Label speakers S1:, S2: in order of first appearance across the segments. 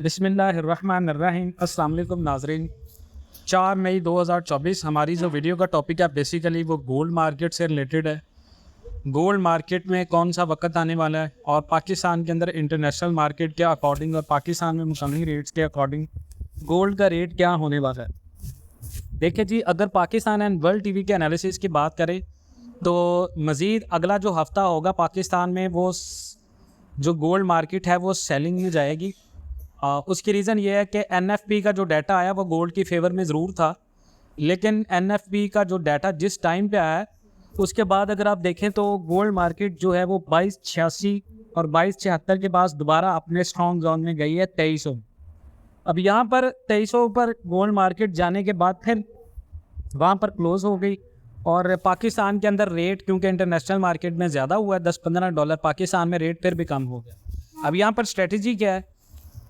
S1: बिस्मिल्लाहिर्रहमानिर्रहीम। अस्सलाम वालेकुम नाज़रीन। 4 मई 2024 हमारी जो वीडियो का टॉपिक है बेसिकली वो गोल्ड मार्केट से रिलेटेड है। गोल्ड मार्केट में कौन सा वक्त आने वाला है और पाकिस्तान के अंदर इंटरनेशनल मार्केट के अकॉर्डिंग और पाकिस्तान में मुकामी रेट्स के अकॉर्डिंग गोल्ड का रेट क्या होने वाला है। देखिए जी, अगर पाकिस्तान एंड वर्ल्ड टीवी के एनालिसिस की बात करें तो मज़ीद अगला जो हफ़्ता होगा पाकिस्तान में वो जो गोल्ड मार्केट है वो सेलिंग में जाएगी। उसकी रीज़न ये है कि NFP का जो डाटा आया वो गोल्ड की फेवर में ज़रूर था, लेकिन NFP का जो डाटा जिस टाइम पे आया उसके बाद अगर आप देखें तो गोल्ड मार्केट जो है वो 2286 और 2276 के पास दोबारा अपने स्ट्रॉन्ग जोन में गई है 2300। अब यहाँ पर 2300 पर गोल्ड मार्केट जाने के बाद फिर वहाँ पर क्लोज़ हो गई और पाकिस्तान के अंदर रेट क्योंकि इंटरनेशनल मार्केट में ज़्यादा हुआ है $10-15, पाकिस्तान में रेट फिर भी कम हो गया। अब यहाँ पर स्ट्रेटजी क्या है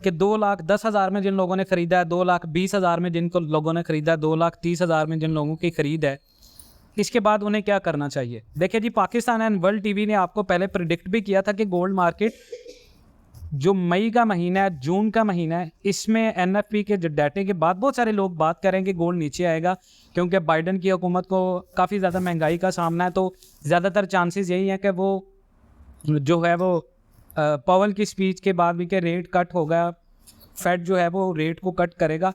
S1: कि 2,10,000 में जिन लोगों ने ख़रीदा है, 2,20,000 में जिन लोगों ने ख़रीदा है, 2,30,000 में जिन लोगों की ख़रीद है, इसके बाद उन्हें क्या करना चाहिए। देखिए जी, पाकिस्तान एंड वर्ल्ड टीवी ने आपको पहले प्रिडिक्ट भी किया था कि गोल्ड मार्केट जो मई का महीना है, जून का महीना है, इसमें NFP के जो डाटे के बाद बहुत सारे लोग बात करें कि गोल्ड नीचे आएगा क्योंकि बाइडन की हुकूमत को काफ़ी ज़्यादा महंगाई का सामना है। तो ज़्यादातर चांसेस यही हैं कि वो जो है वो पावेल की स्पीच के बाद भी के रेट कट होगा, फेड जो है वो रेट को कट करेगा।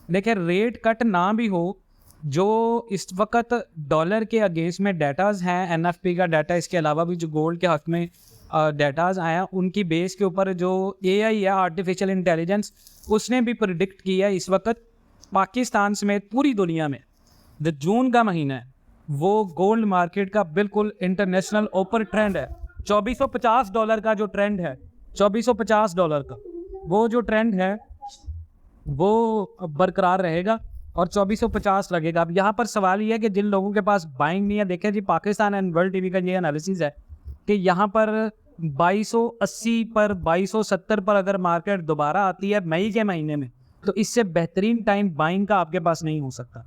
S1: देखिए, रेट कट ना भी हो, जो इस वक्त डॉलर के अगेंस्ट में डाटाज़ हैं, NFP का डाटा, इसके अलावा भी जो गोल्ड के हक़ में डाटाज़ आए हैं, उनकी बेस के ऊपर जो AI है, आर्टिफिशियल इंटेलिजेंस, उसने भी प्रिडिक्ट किया इस वक्त पाकिस्तान समेत पूरी दुनिया में जो जून का महीना है वो गोल्ड मार्केट का बिल्कुल इंटरनेशनल ऊपर ट्रेंड है। $2450 का जो ट्रेंड है, $2450 का वो जो ट्रेंड है वो बरकरार रहेगा और 2450 लगेगा। अब यहाँ पर सवाल ये है कि जिन लोगों के पास बाइंग नहीं है, देखें जी, पाकिस्तान एंड वर्ल्ड टीवी का ये एनालिसिस है कि यहाँ पर 2280 पर 2270 पर अगर मार्केट दोबारा आती है मई के महीने में, तो इससे बेहतरीन टाइम बाइंग का आपके पास नहीं हो सकता।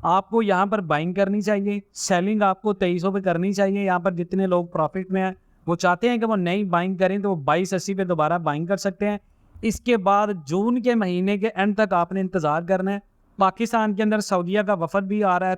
S1: आपको यहाँ पर बाइंग करनी चाहिए, सेलिंग आपको 2300 पे करनी चाहिए। यहाँ पर जितने लोग प्रॉफिट में हैं वो चाहते हैं कि वो नई बाइंग करें तो वो 2280 पे दोबारा बाइंग कर सकते हैं। इसके बाद जून के महीने के एंड तक आपने इंतज़ार करना है। पाकिस्तान के अंदर सऊदीया का वफद भी आ रहा है,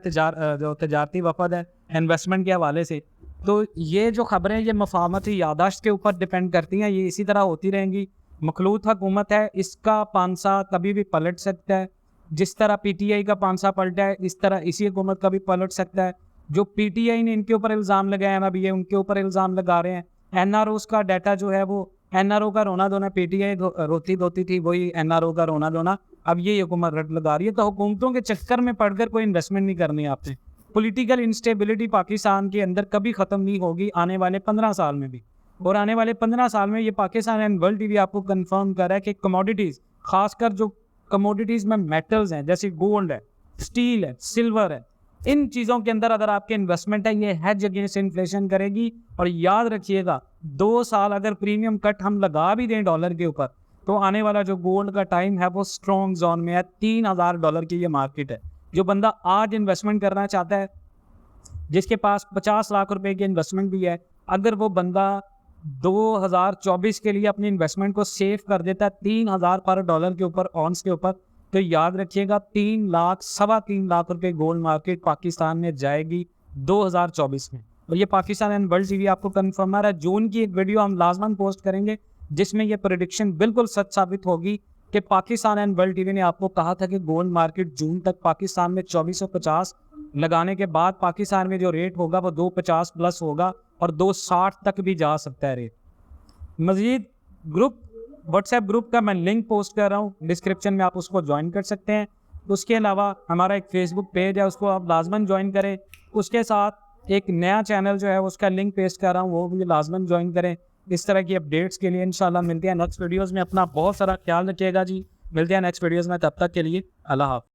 S1: जो तजारती वफद है इन्वेस्टमेंट के हवाले से। तो ये जो खबरें ये मफाहमती यादाश्त के ऊपर डिपेंड करती हैं, ये इसी तरह होती रहेंगी। मखलूत हुकूमत है, इसका पांसा कभी भी पलट सकता है। जिस तरह PTI का पांसा पलटा है, इस तरह इसी हुकूमत का भी पलट सकता है। जो PTI ने इनके ऊपर इल्ज़ाम लगाया है, अब ये उनके ऊपर इल्ज़ाम लगा रहे हैं। NROs का डाटा जो है वो NRO का रोना धोना, PTI रोती धोती थी, वही NRO का रोना धोना अब ये हुकूमत रट लगा रही है। तो हुकूमतों के चक्कर में पड़कर कोई इन्वेस्टमेंट नहीं करनी आपने। पॉलिटिकल इंस्टेबिलिटी पाकिस्तान के अंदर कभी ख़त्म नहीं होगी आने वाले 15 साल में भी, और आने वाले 15 साल में ये पाकिस्तान एंड वर्ल्ड टीवी आपको कंफर्म कर रहा है कि कमोडिटीज़, खासकर जो कमोडिटीज़ में मेटल्स हैं जैसे गोल्ड है, स्टील है, सिल्वर है, इन चीज़ों के अंदर अगर आपके इन्वेस्टमेंट है, ये हेज अगेंस्ट इन्फ्लेशन करेगी। और याद रखिएगा, 2 साल अगर प्रीमियम कट हम लगा भी दें डॉलर के ऊपर, तो आने वाला जो गोल्ड का टाइम है वो स्ट्रॉन्ग जोन में है। $3000 की ये मार्केट है। जो बंदा आज इन्वेस्टमेंट करना चाहता है, जिसके पास 50 लाख रुपए की इन्वेस्टमेंट भी है, अगर वो बंदा 2024 के लिए अपनी इन्वेस्टमेंट को सेव कर देता है $3000 पर डॉलर के ऊपर, ऑन्स के ऊपर, तो याद रखिएगा 3 लाख, 3.25 लाख रुपए गोल्ड मार्केट पाकिस्तान में जाएगी 2024 में। और ये पाकिस्तान एंड वर्ल्ड टीवी आपको कन्फर्म है। जून की एक वीडियो हम लाजमन पोस्ट करेंगे जिसमें ये प्रेडिक्शन बिल्कुल सच साबित होगी कि पाकिस्तान एंड वर्ल्ड टीवी ने आपको कहा था कि गोल्ड मार्केट जून तक पाकिस्तान में 2450 लगाने के बाद पाकिस्तान में जो रेट होगा वो 250 प्लस होगा और 260 तक भी जा सकता है रेट। मज़ीद व्हाट्सएप ग्रुप का मैं लिंक पोस्ट कर रहा हूँ डिस्क्रिप्शन में, आप उसको ज्वाइन कर सकते हैं। उसके अलावा हमारा एक फेसबुक पेज है, उसको आप लाजमन ज्वाइन करें। उसके साथ एक नया चैनल जो है उसका लिंक पेस्ट कर रहा हूँ, वो भी लाजमन ज्वाइन करें। इस तरह की अपडेट्स के लिए इंशाल्लाह मिलते हैं नेक्स्ट वीडियोज़ में। अपना बहुत सारा ख्याल रखिएगा जी, मिलते हैं नेक्स्ट वीडियोज़ में, तब तक के लिए अल्लाह हाफ़िज़।